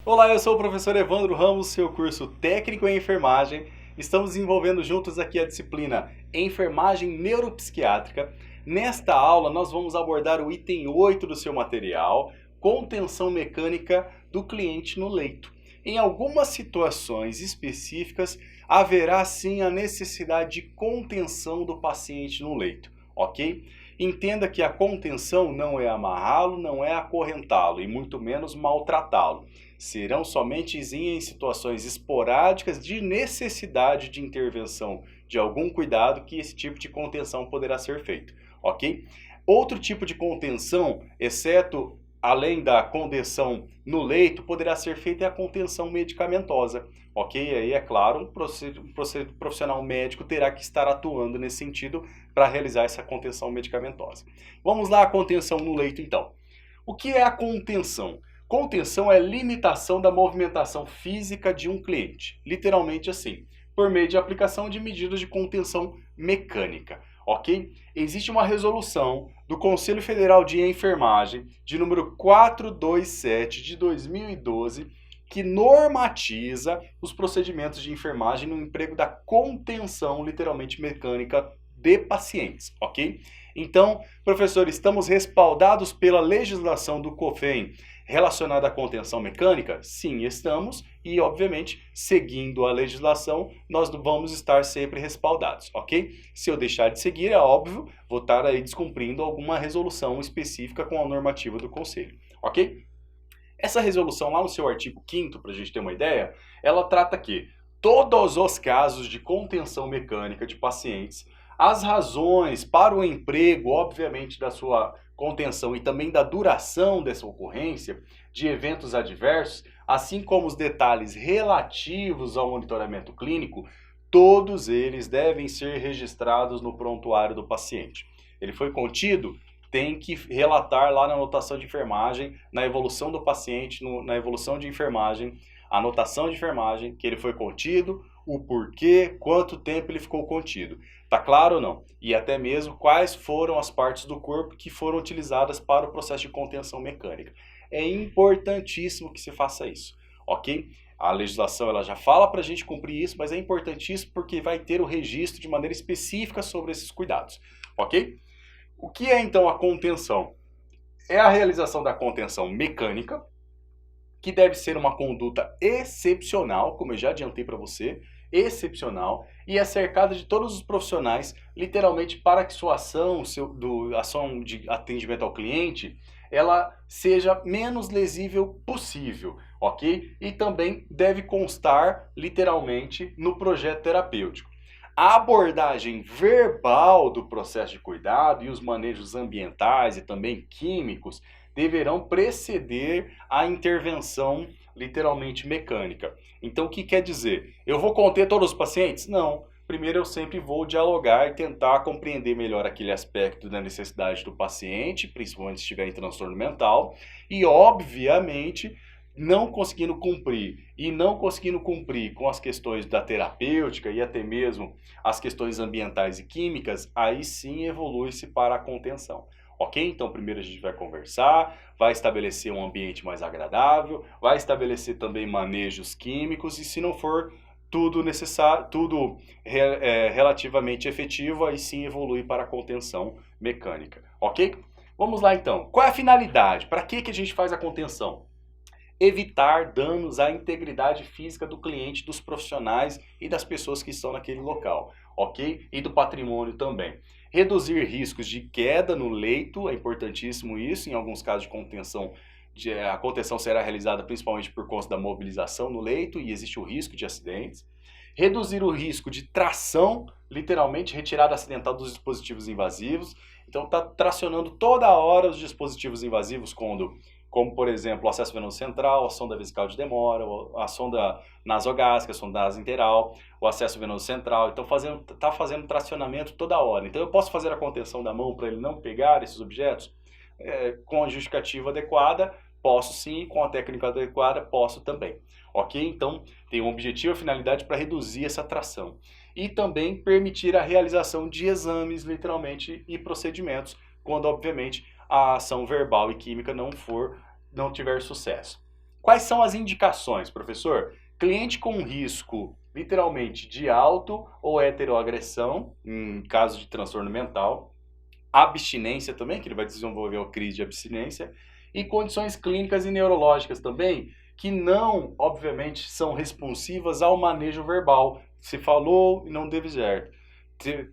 Olá, eu sou o professor Evandro Ramos, seu curso técnico em enfermagem. Estamos desenvolvendo juntos aqui a disciplina Enfermagem Neuropsiquiátrica. Nesta aula nós vamos abordar o item 8 do seu material, contenção mecânica do cliente no leito. Em algumas situações específicas, haverá sim a necessidade de contenção do paciente no leito, ok? Entenda que a contenção não é amarrá-lo, não é acorrentá-lo e muito menos maltratá-lo. Serão somente em situações esporádicas de necessidade de intervenção de algum cuidado que esse tipo de contenção poderá ser feito, ok? Outro tipo de contenção, exceto além da contenção no leito, poderá ser feita a contenção medicamentosa, ok? Aí, é claro, um profissional médico terá que estar atuando nesse sentido para realizar essa contenção medicamentosa. Vamos lá, a contenção no leito então. O que é a contenção? Contenção é limitação da movimentação física de um cliente, literalmente assim, por meio de aplicação de medidas de contenção mecânica, ok? Existe uma resolução do Conselho Federal de Enfermagem, de número 427 de 2012, que normatiza os procedimentos de enfermagem no emprego da contenção, literalmente mecânica, de pacientes, ok? Então, professor, estamos respaldados pela legislação do COFEM relacionada à contenção mecânica? Sim, estamos e, obviamente, seguindo a legislação, nós vamos estar sempre respaldados, ok? Se eu deixar de seguir, é óbvio, vou estar aí descumprindo alguma resolução específica com a normativa do Conselho, ok? Essa resolução lá no seu artigo 5º, para a gente ter uma ideia, ela trata que todos os casos de contenção mecânica de pacientes, as razões para o emprego, obviamente, da sua contenção e também da duração dessa ocorrência de eventos adversos, assim como os detalhes relativos ao monitoramento clínico, todos eles devem ser registrados no prontuário do paciente. Ele foi contido? Tem que relatar lá na anotação de enfermagem, na evolução do paciente, na evolução de enfermagem, a anotação de enfermagem, que ele foi contido, o porquê, quanto tempo ele ficou contido. Tá claro ou não? E até mesmo quais foram as partes do corpo que foram utilizadas para o processo de contenção mecânica. É importantíssimo que se faça isso, ok? A legislação ela já fala para a gente cumprir isso, mas é importantíssimo porque vai ter o registro de maneira específica sobre esses cuidados, ok? O que é então a contenção? É a realização da contenção mecânica, que deve ser uma conduta excepcional, como eu já adiantei para você, excepcional, e é cercada de todos os profissionais, literalmente para que sua ação, ação de atendimento ao cliente, ela seja menos lesível possível, ok? E também deve constar, literalmente, no projeto terapêutico. A abordagem verbal do processo de cuidado e os manejos ambientais e também químicos deverão preceder a intervenção literalmente mecânica. Então o que quer dizer? Eu vou conter todos os pacientes? Não. Primeiro eu sempre vou dialogar e tentar compreender melhor aquele aspecto da necessidade do paciente, principalmente se estiver em transtorno mental, e obviamente não conseguindo cumprir com as questões da terapêutica e até mesmo as questões ambientais e químicas, aí sim evolui-se para a contenção. Ok? Então primeiro a gente vai conversar, vai estabelecer um ambiente mais agradável, vai estabelecer também manejos químicos e se não for tudo necessário, relativamente efetivo, aí sim evolui para a contenção mecânica. Ok? Vamos lá então. Qual é a finalidade? Para que a gente faz a contenção? Evitar danos à integridade física do cliente, dos profissionais e das pessoas que estão naquele local, ok? E do patrimônio também. Reduzir riscos de queda no leito, é importantíssimo isso, em alguns casos de contenção, a contenção será realizada principalmente por conta da mobilização no leito e existe o risco de acidentes. Reduzir o risco de tração, literalmente retirada acidental dos dispositivos invasivos. Então está tracionando toda hora os dispositivos invasivos como por exemplo o acesso venoso central, a sonda vesical de demora, a sonda nasogástrica, a sonda nasointeral, o acesso venoso central. Então está fazendo tracionamento toda hora. Então eu posso fazer a contenção da mão para ele não pegar esses objetos com a justificativa adequada? Posso sim, com a técnica adequada, posso também. Ok? Então, tem um objetivo e finalidade para reduzir essa tração. E também permitir a realização de exames, literalmente, e procedimentos, quando, obviamente, a ação verbal e química não tiver sucesso. Quais são as indicações, professor? Cliente com risco, literalmente, de auto ou heteroagressão, em caso de transtorno mental, abstinência também, que ele vai desenvolver uma crise de abstinência, e condições clínicas e neurológicas também, que não, obviamente, são responsivas ao manejo verbal. Se falou e não deu certo.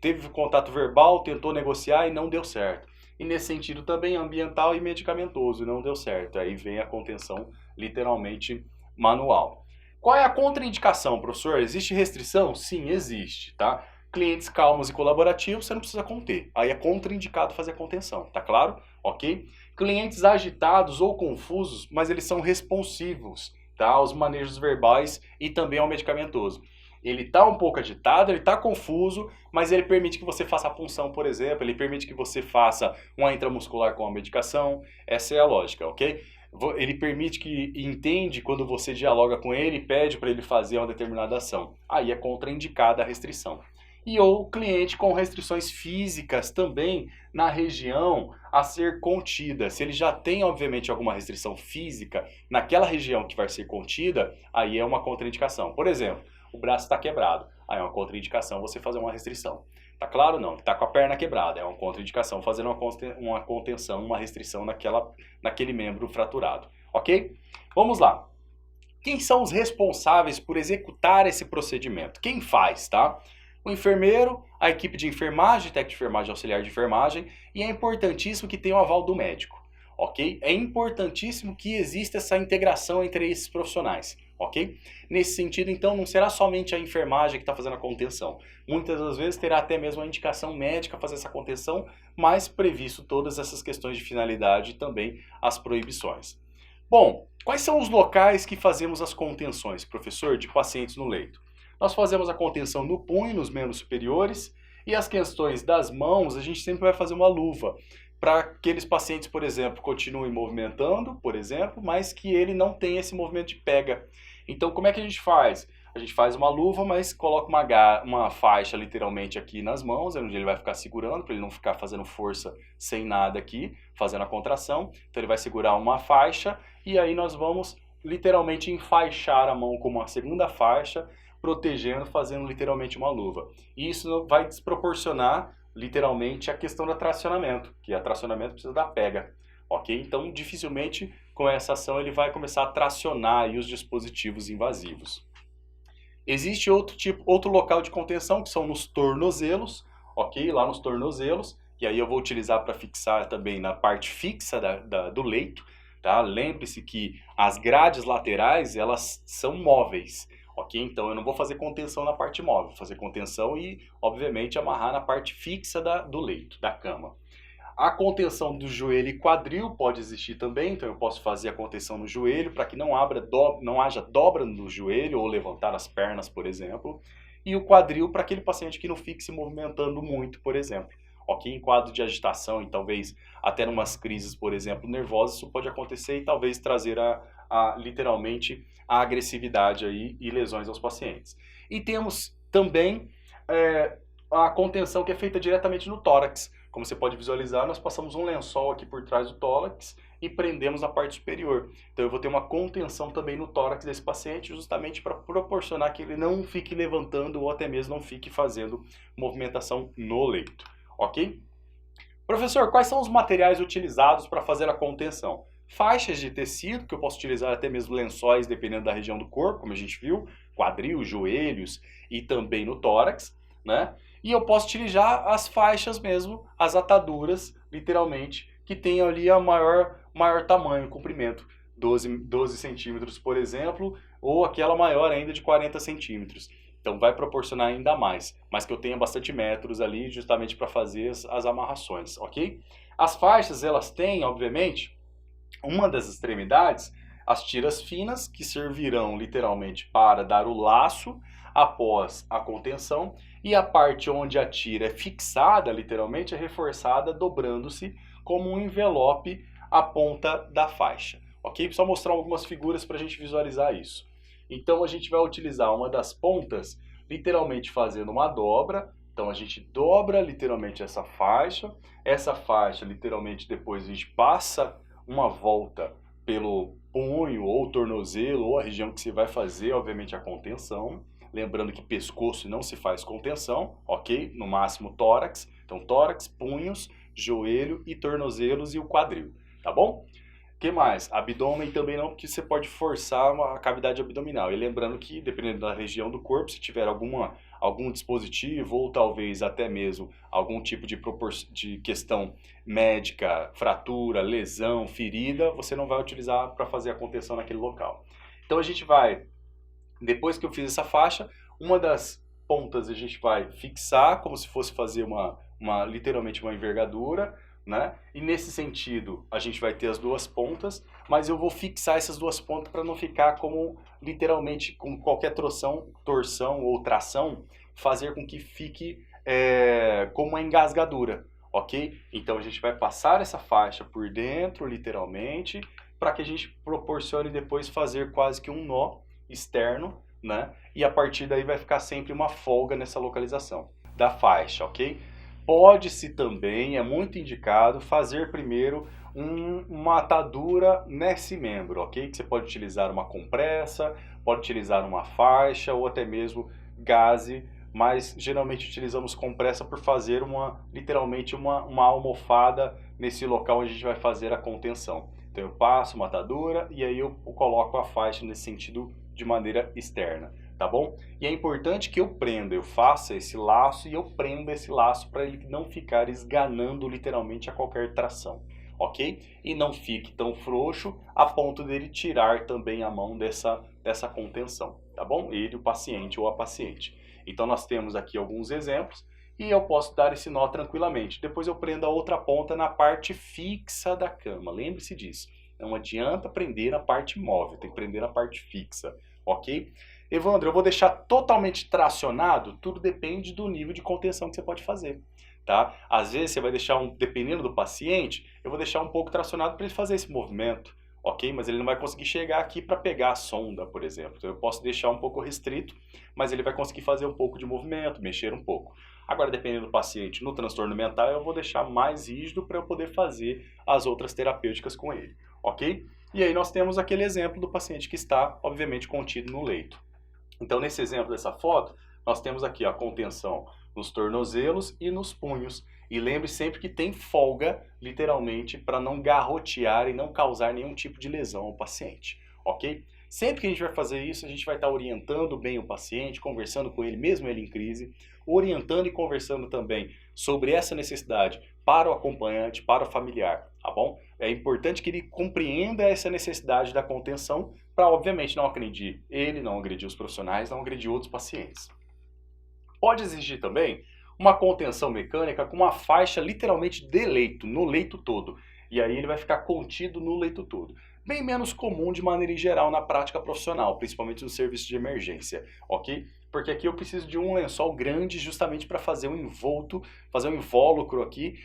Teve contato verbal, tentou negociar e não deu certo. E nesse sentido também ambiental e medicamentoso, e não deu certo. Aí vem a contenção literalmente manual. Qual é a contraindicação, professor? Existe restrição? Sim, existe, tá? Clientes calmos e colaborativos, você não precisa conter. Aí é contraindicado fazer a contenção, tá claro? Ok? Clientes agitados ou confusos, mas eles são responsivos, tá? Aos manejos verbais e também ao medicamentoso. Ele está um pouco agitado, ele está confuso, mas ele permite que você faça a punção, por exemplo, ele permite que você faça uma intramuscular com a medicação. Essa é a lógica, ok? Ele permite que entende quando você dialoga com ele e pede para ele fazer uma determinada ação. Aí é contraindicada a restrição. E ou cliente com restrições físicas também na região a ser contida. Se ele já tem, obviamente, alguma restrição física naquela região que vai ser contida, aí é uma contraindicação. Por exemplo, o braço está quebrado, aí é uma contraindicação você fazer uma restrição. Tá claro? Não. Está com a perna quebrada, é uma contraindicação fazer uma contenção, uma restrição naquele membro fraturado. Ok? Vamos lá. Quem são os responsáveis por executar esse procedimento? Quem faz, tá? O enfermeiro, a equipe de enfermagem, técnico de enfermagem, auxiliar de enfermagem, e é importantíssimo que tenha o aval do médico, ok? É importantíssimo que exista essa integração entre esses profissionais, ok? Nesse sentido, então, não será somente a enfermagem que está fazendo a contenção. Muitas das vezes terá até mesmo a indicação médica fazer essa contenção, mas previsto todas essas questões de finalidade e também as proibições. Bom, quais são os locais que fazemos as contenções, professor, de pacientes no leito? Nós fazemos a contenção no punho, nos membros superiores, e as questões das mãos, a gente sempre vai fazer uma luva, para aqueles pacientes, por exemplo, continuem movimentando, por exemplo, mas que ele não tenha esse movimento de pega. Então, como é que a gente faz? A gente faz uma luva, mas coloca uma faixa literalmente aqui nas mãos, onde ele vai ficar segurando, para ele não ficar fazendo força sem nada aqui, fazendo a contração. Então, ele vai segurar uma faixa, e aí nós vamos literalmente enfaixar a mão com uma segunda faixa, protegendo, fazendo literalmente uma luva. E isso vai desproporcionar, literalmente, a questão do tracionamento, que a tracionamento precisa da pega, ok? Então, dificilmente, com essa ação, ele vai começar a tracionar aí os dispositivos invasivos. Existe outro local de contenção, que são nos tornozelos, ok? Lá nos tornozelos, e aí eu vou utilizar para fixar também na parte fixa do leito, tá? Lembre-se que as grades laterais, elas são móveis, ok? Então eu não vou fazer contenção na parte móvel, vou fazer contenção e, obviamente, amarrar na parte fixa do leito, da cama. A contenção do joelho e quadril pode existir também, então eu posso fazer a contenção no joelho para que não haja dobra no joelho ou levantar as pernas, por exemplo. E o quadril para aquele paciente que não fique se movimentando muito, por exemplo. Ok? Em quadro de agitação e talvez até em umas crises, por exemplo, nervosas, isso pode acontecer e talvez trazer literalmente a agressividade aí e lesões aos pacientes. E temos também a contenção que é feita diretamente no tórax. Como você pode visualizar, nós passamos um lençol aqui por trás do tórax e prendemos a parte superior. Então eu vou ter uma contenção também no tórax desse paciente, justamente para proporcionar que ele não fique levantando ou até mesmo não fique fazendo movimentação no leito. Ok? Professor, quais são os materiais utilizados para fazer a contenção? Faixas de tecido, que eu posso utilizar até mesmo lençóis, dependendo da região do corpo, como a gente viu, quadril, joelhos e também no tórax, né? E eu posso utilizar as faixas mesmo, as ataduras, literalmente, que tem ali a maior tamanho, comprimento, 12 centímetros, por exemplo, ou aquela maior ainda de 40 centímetros. Então vai proporcionar ainda mais, mas que eu tenha bastante metros ali justamente para fazer as amarrações, ok? As faixas, elas têm, obviamente, uma das extremidades, as tiras finas, que servirão literalmente para dar o laço após a contenção, e a parte onde a tira é fixada, literalmente, é reforçada, dobrando-se como um envelope à ponta da faixa. ok? Só mostrar algumas figuras para a gente visualizar isso. Então a gente vai utilizar uma das pontas, literalmente fazendo uma dobra. Então a gente dobra literalmente essa faixa literalmente depois a gente passa uma volta pelo punho ou tornozelo ou a região que você vai fazer, obviamente, a contenção. Lembrando que pescoço não se faz contenção, ok? No máximo tórax. Então tórax, punhos, joelho e tornozelos e o quadril, tá bom? O que mais? Abdômen também não, porque você pode forçar a cavidade abdominal. E lembrando que, dependendo da região do corpo, se tiver algum dispositivo ou talvez até mesmo algum tipo de questão médica, fratura, lesão, ferida, você não vai utilizar para fazer a contenção naquele local. Então a gente vai, depois que eu fiz essa faixa, uma das pontas a gente vai fixar como se fosse fazer literalmente uma envergadura, né? E nesse sentido a gente vai ter as duas pontas, mas eu vou fixar essas duas pontas para não ficar como literalmente com qualquer torção ou tração, fazer com que fique como uma engasgadura, ok? Então a gente vai passar essa faixa por dentro, literalmente, para que a gente proporcione depois fazer quase que um nó externo, né? E a partir daí vai ficar sempre uma folga nessa localização da faixa, ok? Pode-se também, é muito indicado, fazer primeiro uma atadura nesse membro, ok? Que você pode utilizar uma compressa, pode utilizar uma faixa ou até mesmo gaze, mas geralmente utilizamos compressa por fazer literalmente uma almofada nesse local onde a gente vai fazer a contenção. Então eu passo uma atadura e aí eu coloco a faixa nesse sentido de maneira externa. Tá bom? E é importante que eu faça esse laço e eu prenda esse laço para ele não ficar esganando literalmente a qualquer tração, ok? E não fique tão frouxo a ponto dele tirar também a mão dessa contenção, tá bom? Ele, o paciente ou a paciente. Então nós temos aqui alguns exemplos e eu posso dar esse nó tranquilamente. Depois eu prendo a outra ponta na parte fixa da cama, lembre-se disso. Não adianta prender na parte móvel, tem que prender na parte fixa, ok? Evandro, eu vou deixar totalmente tracionado? Tudo depende do nível de contenção que você pode fazer, tá? Às vezes você vai deixar, dependendo do paciente, eu vou deixar um pouco tracionado para ele fazer esse movimento, ok? Mas ele não vai conseguir chegar aqui para pegar a sonda, por exemplo. Então eu posso deixar um pouco restrito, mas ele vai conseguir fazer um pouco de movimento, mexer um pouco. Agora, dependendo do paciente, no transtorno mental, eu vou deixar mais rígido para eu poder fazer as outras terapêuticas com ele, ok? E aí nós temos aquele exemplo do paciente que está, obviamente, contido no leito. Então, nesse exemplo dessa foto, nós temos aqui a contenção nos tornozelos e nos punhos. E lembre sempre que tem folga, literalmente, para não garrotear e não causar nenhum tipo de lesão ao paciente, ok? Sempre que a gente vai fazer isso, a gente vai estar orientando bem o paciente, conversando com ele, mesmo ele em crise, orientando e conversando também sobre essa necessidade para o acompanhante, para o familiar, tá bom? É importante que ele compreenda essa necessidade da contenção para, obviamente, não agredir ele, não agredir os profissionais, não agredir outros pacientes. Pode exigir também uma contenção mecânica com uma faixa literalmente de leito, no leito todo. E aí ele vai ficar contido no leito todo. Bem menos comum de maneira em geral na prática profissional, principalmente no serviço de emergência, ok? Porque aqui eu preciso de um lençol grande justamente para fazer um invólucro aqui,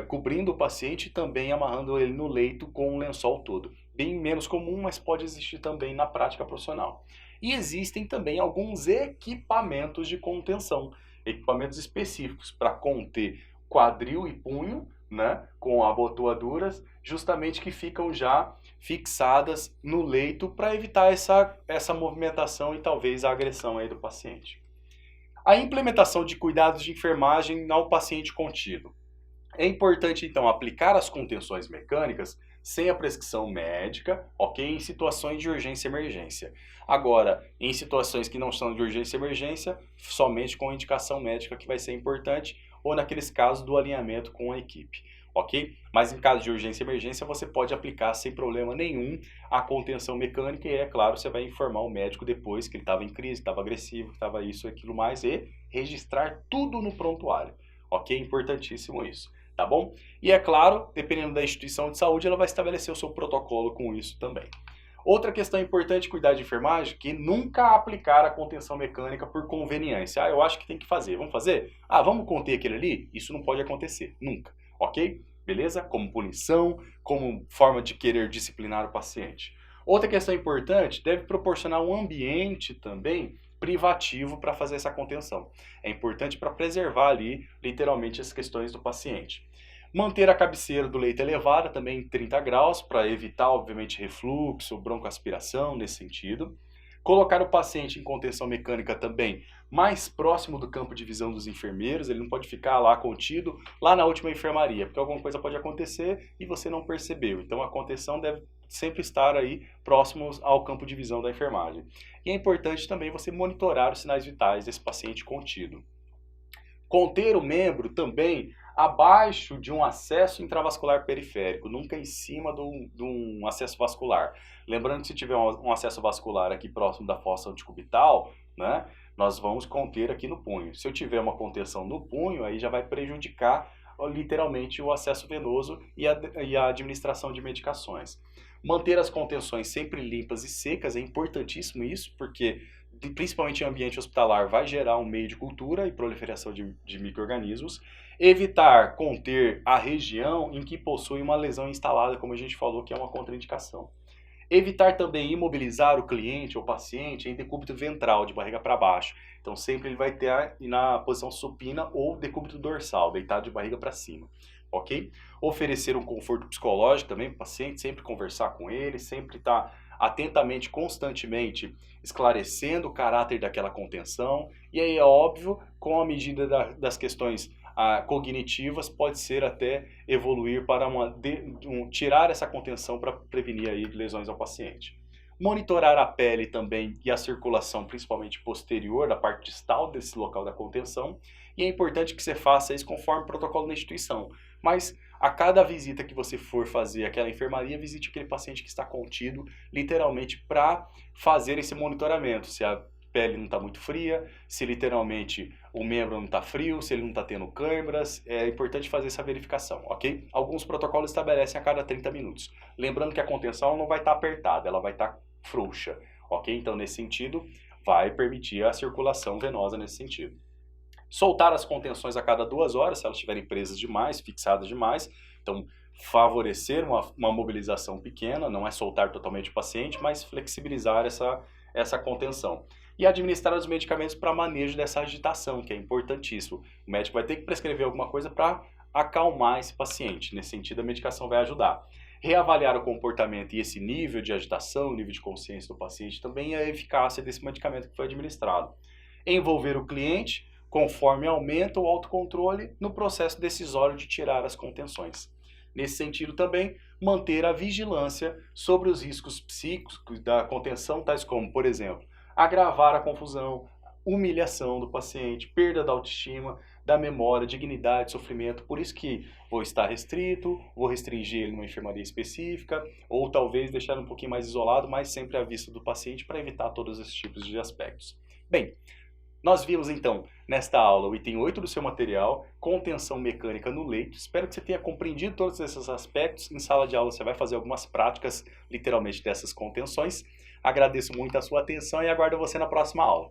cobrindo o paciente e também amarrando ele no leito com o lençol todo. Bem menos comum, mas pode existir também na prática profissional. E existem também alguns equipamentos de contenção, equipamentos específicos para conter quadril e punho, né, com abotoaduras, justamente que ficam já fixadas no leito para evitar essa movimentação e talvez a agressão aí do paciente. A implementação de cuidados de enfermagem ao paciente contido. É importante, então, aplicar as contenções mecânicas sem a prescrição médica, ok? Em situações de urgência e emergência. Agora, em situações que não são de urgência e emergência, somente com indicação médica que vai ser importante, ou naqueles casos do alinhamento com a equipe, ok? Mas em caso de urgência e emergência, você pode aplicar sem problema nenhum a contenção mecânica e, é claro, você vai informar o médico depois que ele estava em crise, estava agressivo, que estava isso, aquilo mais, e registrar tudo no prontuário, ok? Importantíssimo isso. Tá bom? E é claro, dependendo da instituição de saúde, ela vai estabelecer o seu protocolo com isso também. Outra questão importante, cuidar de enfermagem, que nunca aplicar a contenção mecânica por conveniência. Ah, eu acho que tem que fazer. Vamos fazer? Ah, vamos conter aquele ali? Isso não pode acontecer, nunca, ok? beleza? Como punição, como forma de querer disciplinar o paciente. Outra questão importante, deve proporcionar um ambiente também privativo para fazer essa contenção. É importante para preservar ali, literalmente, as questões do paciente. Manter a cabeceira do leito elevada, também em 30 graus, para evitar, obviamente, refluxo, broncoaspiração, nesse sentido. Colocar o paciente em contenção mecânica também mais próximo do campo de visão dos enfermeiros, ele não pode ficar lá contido, lá na última enfermaria, porque alguma coisa pode acontecer e você não percebeu. Então a contenção deve sempre estar aí próximo ao campo de visão da enfermagem. E é importante também você monitorar os sinais vitais desse paciente contido. Conter o membro também abaixo de um acesso intravascular periférico, nunca em cima de um acesso vascular. Lembrando que se tiver um acesso vascular aqui próximo da fossa antecubital, né, nós vamos conter aqui no punho. Se eu tiver uma contenção no punho, aí já vai prejudicar literalmente o acesso venoso e a administração de medicações. Manter as contenções sempre limpas e secas, é importantíssimo isso, porque principalmente em ambiente hospitalar vai gerar um meio de cultura e proliferação de micro-organismos. Evitar conter a região em que possui uma lesão instalada, como a gente falou, que é uma contraindicação. Evitar também imobilizar o cliente ou paciente em decúbito ventral, de barriga para baixo. Então sempre ele vai ter na posição supina ou decúbito dorsal, deitado de barriga para cima. Ok? Oferecer um conforto psicológico também para o paciente, sempre conversar com ele, sempre estar atentamente, constantemente esclarecendo o caráter daquela contenção. E aí é óbvio, com a medida das questões cognitivas, pode ser até evoluir para tirar essa contenção para prevenir aí lesões ao paciente. Monitorar a pele também e a circulação, principalmente posterior, da parte distal desse local da contenção. E é importante que você faça isso conforme o protocolo da instituição. Mas a cada visita que você for fazer àquela enfermaria, visite aquele paciente que está contido, literalmente para fazer esse monitoramento. Se a pele não está muito fria, se literalmente o membro não está frio, se ele não está tendo câimbras, é importante fazer essa verificação, ok? Alguns protocolos estabelecem a cada 30 minutos. Lembrando que a contenção não vai estar apertada, ela vai estar frouxa, ok? Então, nesse sentido, vai permitir a circulação venosa nesse sentido. Soltar as contenções a cada 2 horas, se elas estiverem presas demais, fixadas demais. Então, favorecer uma mobilização pequena, não é soltar totalmente o paciente, mas flexibilizar essa contenção. E administrar os medicamentos para manejo dessa agitação, que é importantíssimo. O médico vai ter que prescrever alguma coisa para acalmar esse paciente. Nesse sentido, a medicação vai ajudar. Reavaliar o comportamento e esse nível de agitação, o nível de consciência do paciente também e a eficácia desse medicamento que foi administrado. Envolver o cliente conforme aumenta o autocontrole no processo decisório de tirar as contenções. Nesse sentido também, manter a vigilância sobre os riscos psíquicos da contenção, tais como, por exemplo, agravar a confusão, humilhação do paciente, perda da autoestima, da memória, dignidade, sofrimento. Por isso que vou estar restrito, vou restringir ele numa enfermaria específica, ou talvez deixar um pouquinho mais isolado, mas sempre à vista do paciente para evitar todos esses tipos de aspectos. Bem, nós vimos então nesta aula o item 8 do seu material, contenção mecânica no leito. Espero que você tenha compreendido todos esses aspectos. Em sala de aula você vai fazer algumas práticas, literalmente, dessas contenções. Agradeço muito a sua atenção e aguardo você na próxima aula.